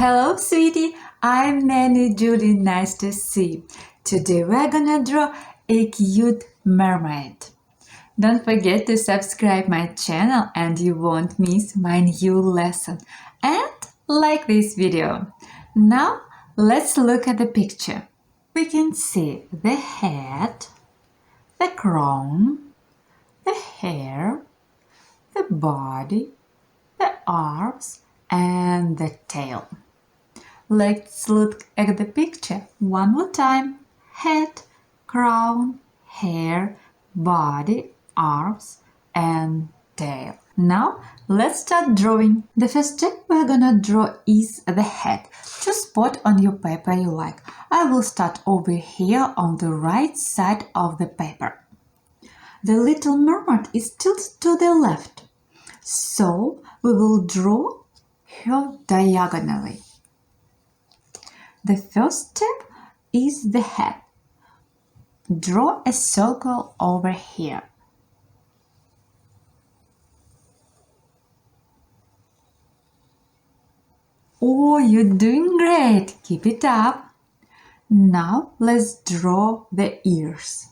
Hello, sweetie. I'm Nanny Julie. Nice to see you. Today we're gonna draw a cute mermaid. Don't forget to subscribe my channel and you won't miss my new lesson. And like this video. Now let's look at the picture. We can see the head, the crown, the hair, the body, the arms, and the tail. Let's look at the picture one more time. Head, crown, hair, body, arms, and tail. Now let's start drawing. The first step we're gonna draw is the head. Choose spot on your paper you like. I will start over here on the right side of the paper. The little mermaid is tilted to the left, so we will draw her diagonally. The first step is the head. Draw a circle over here. Oh, you're doing great! Keep it up. Now let's draw the ears.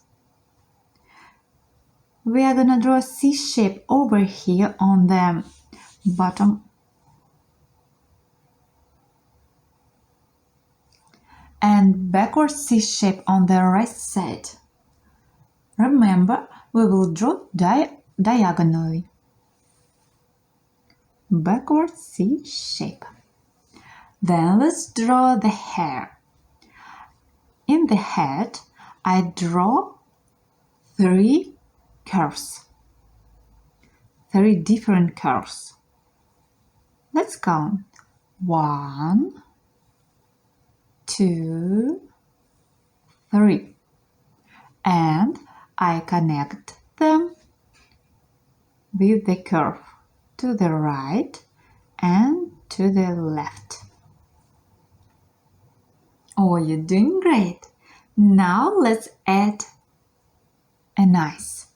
We are gonna draw a C shape over here on the bottom and backward C shape on the right side. Remember, we will draw diagonally. Backward C shape. Then let's draw the hair. In the head, I draw 3 curves. 3 different curves. Let's count. 1, 2, 3. And I connect them with the curve to the right and to the left. Oh, you're doing great. Now let's add an eyes.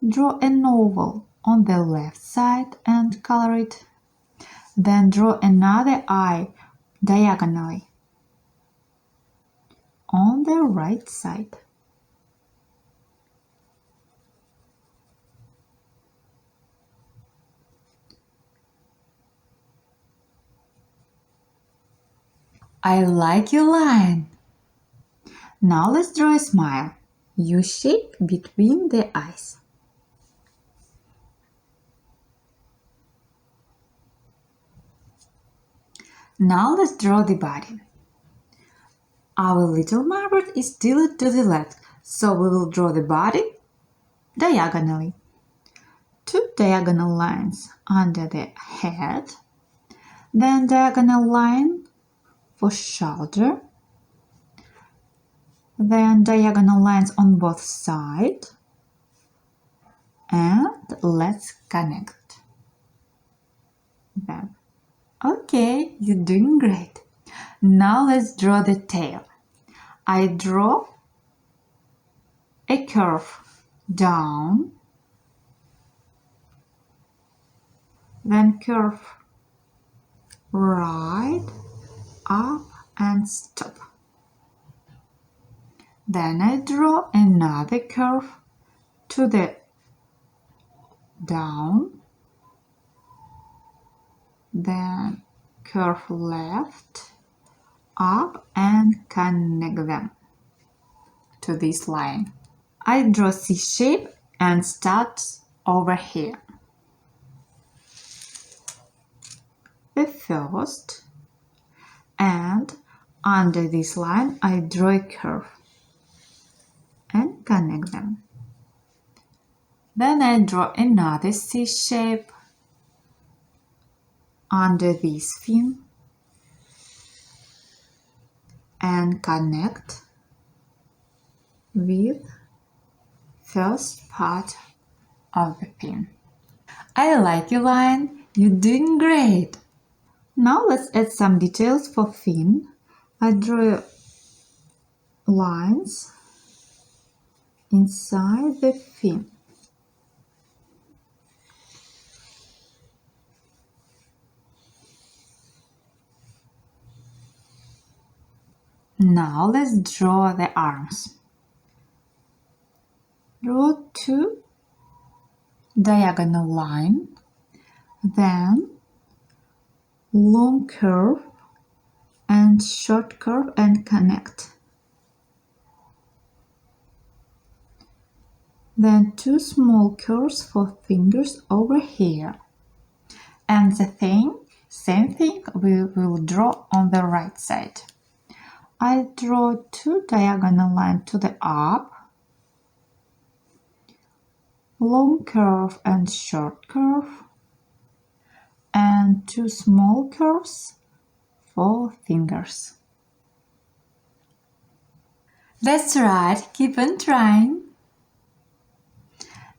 Draw an oval on the left side and color it. Then draw another eye diagonally on the right side. I like your line. Now let's draw a smile. U shape between the eyes. Now let's draw the body. Our little mermaid is tilted to the left, so we will draw the body diagonally. 2 diagonal lines under the head, then diagonal line for shoulder, then diagonal lines on both sides, and let's connect them. Okay, you're doing great. Now let's draw the tail. I draw a curve down, then curve right, up and stop. Then I draw another curve to the down, then curve left, up and connect them to this line. I draw C shape and start over here. The first, and under this line I draw a curve and connect them. Then I draw another C shape under this fin and connect with first part of the pin. I like your line. You're doing great. Now let's add some details for fin. I draw lines inside the fin. Now let's draw the arms. Draw 2 diagonal line, then long curve and short curve and connect. Then 2 small curves for fingers over here. And the same thing we will draw on the right side. I draw 2 diagonal lines to the up, long curve and short curve, and 2 small curves for fingers. That's right, keep on trying.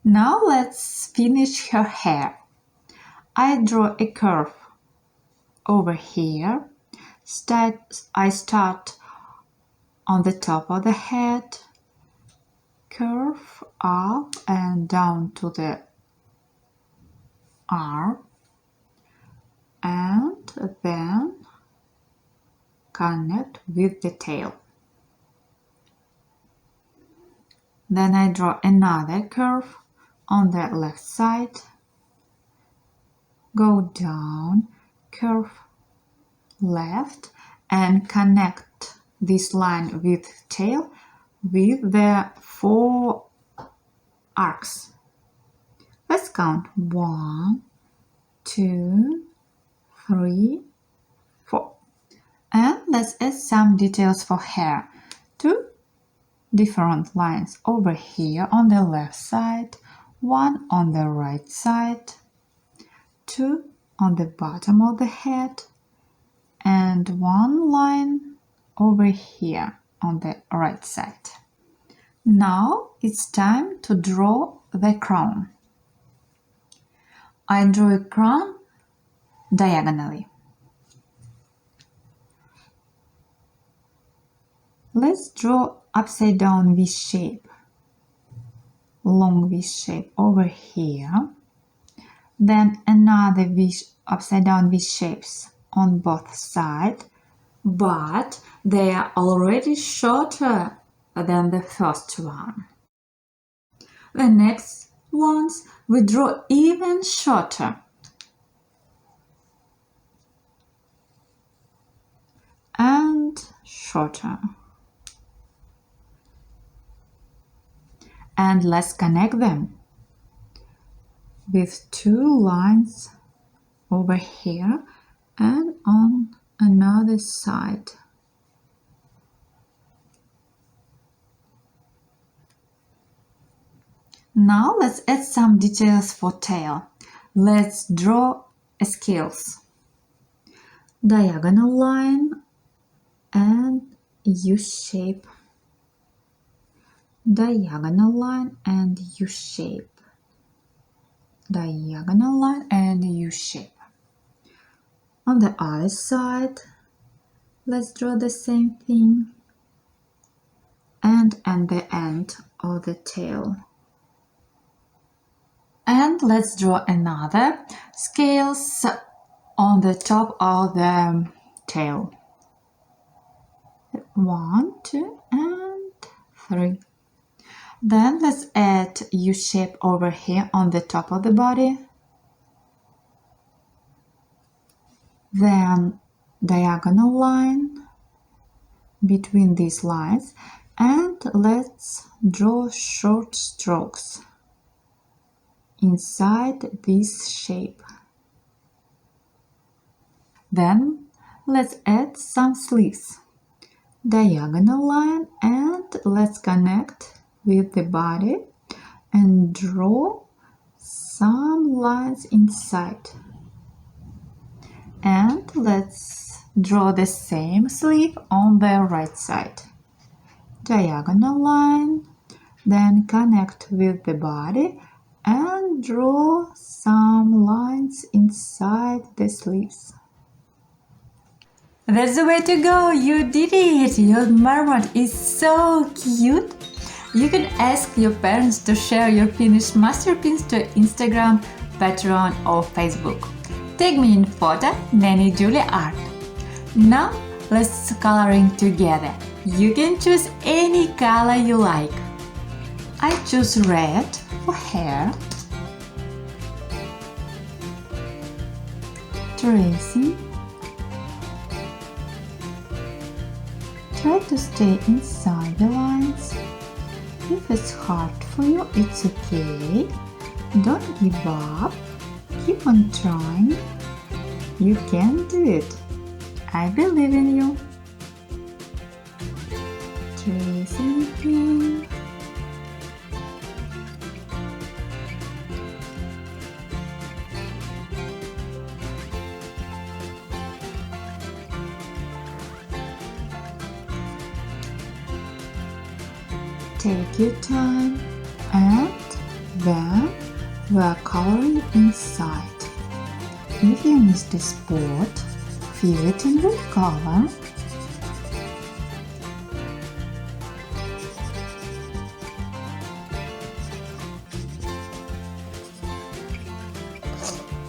Now let's finish her hair. I draw a curve over here. I start on the top of the head, curve up and down to the arm, and then connect with the tail. Then I draw another curve on the left side, go down, curve left, and connect this line with tail with the 4 arcs. Let's count 1, 2, 3, 4. And let's add some details for hair. 2 different lines over here on the left side, 1 on the right side, 2 on the bottom of the head, and 1 line over here on the right side. Now it's time to draw the crown. I draw a crown diagonally. Let's draw upside down V shape, long V shape over here, then another upside down V shapes on both sides, but they are already shorter than the first one. The next ones we draw even shorter. And shorter. And let's connect them with 2 lines over here and on another side. Now let's add some details for tail. Let's draw a scales. Diagonal line and U shape. Diagonal line and U shape. Diagonal line and U shape. On the other side, let's draw the same thing. And at the end of the tail. And let's draw another scales on the top of the tail. 1, 2, and 3. Then let's add U shape over here on the top of the body. Then diagonal line between these lines, and let's draw short strokes inside this shape. Then let's add some sleeves. Diagonal line, and let's connect with the body and draw some lines inside. And let's draw the same sleeve on the right side. Diagonal line, then connect with the body and draw some lines inside the sleeves. That's the way to go! You did it! Your mermaid is so cute! You can ask your parents to share your finished masterpiece to Instagram, Patreon or Facebook. Tag me in photo, Nanny Julie Art. Now let's coloring together. You can choose any color you like. I choose red for hair. Tracing. Try to stay inside the lines. If it's hard for you, it's okay. Don't give up. Keep on trying. You can do it. I believe in you. Tracing again. Take your time, and then we're coloring inside. If you missed a spot, fill it in with color.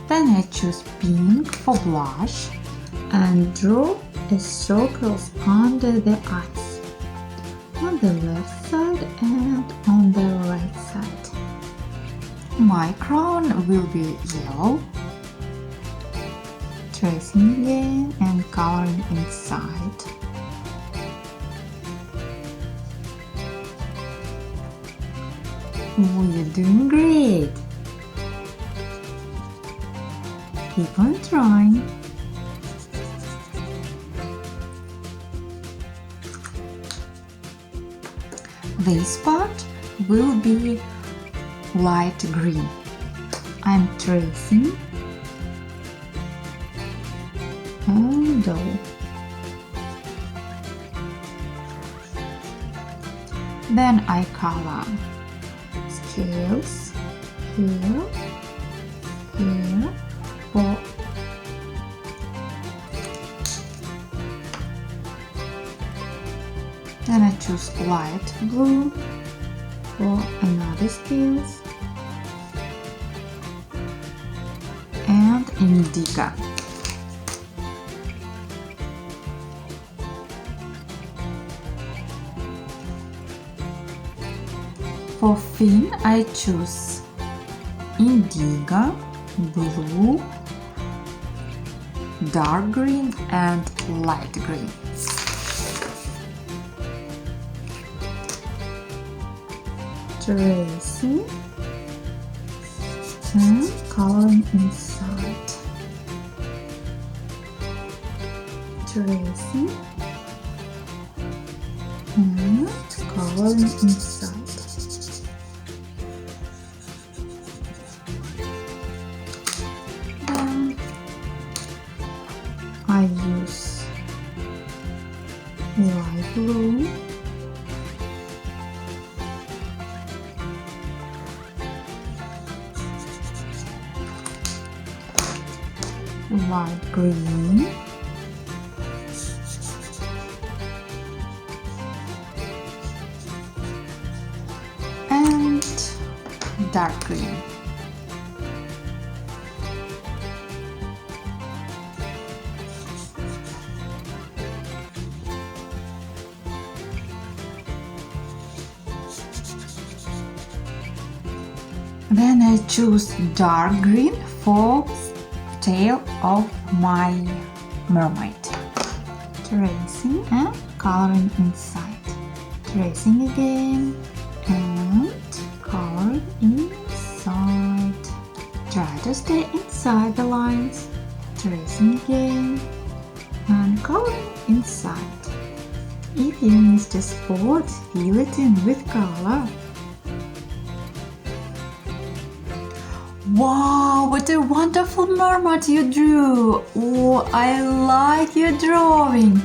Then I choose pink for blush and draw a circles under the eyes, on the left side and on the right side. My crown will be yellow. Tracing again and coloring inside. Oh, you're doing great! Keep on trying. This part will be light green. I'm tracing and then I color scales here, for then I choose light blue for another scales and indigo. For fin, I choose indigo, blue, dark green and light green. Tracing and coloring inside. Tracing and coloring inside. I use light blue, light green, and dark green. Then I choose dark green for tail of my mermaid. Tracing and coloring inside. Tracing again and coloring inside. Try to stay inside the lines. Tracing again and coloring inside. If you missed a spot, fill it in with color. Wow, what a wonderful mermaid you drew! Oh, I like your drawing!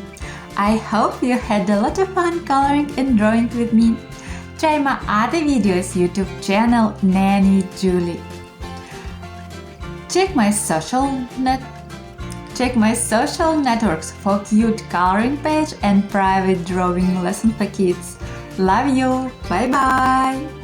I hope you had a lot of fun coloring and drawing with me. Try my other videos YouTube channel Nanny Julie. Check my social networks for cute coloring page and private drawing lesson for kids. Love you! Bye bye!